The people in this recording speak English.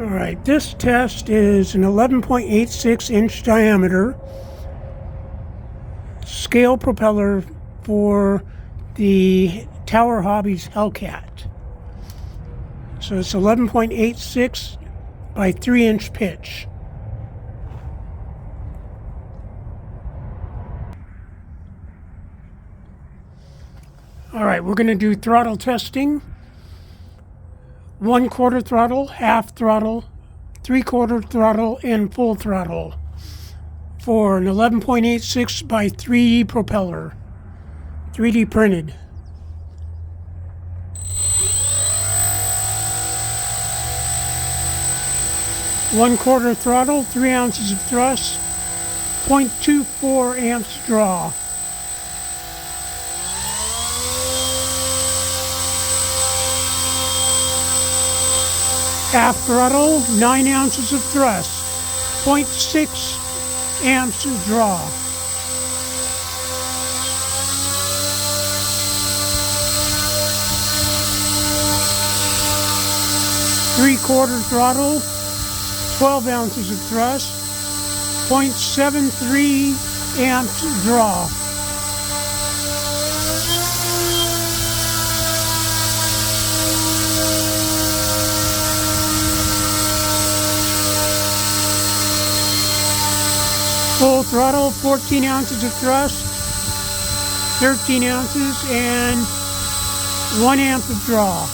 Alright, this test is an 11.86 inch diameter scale propeller for the Tower Hobbies Hellcat. So it's 11.86 by 3 inch pitch. Alright, we're going to do throttle testing. 1/4 throttle, half throttle, 3/4 throttle, and full throttle for an 11.86 by 3D propeller, 3D printed. One-quarter throttle, 3 ounces of thrust, 0.24 amps draw. Half throttle, 9 ounces of thrust, 0.6 amps of draw. Three-quarter throttle, 12 ounces of thrust, 0.73 amps of draw. Full throttle, 14 ounces of thrust, 13 ounces, and 1 amp of draw.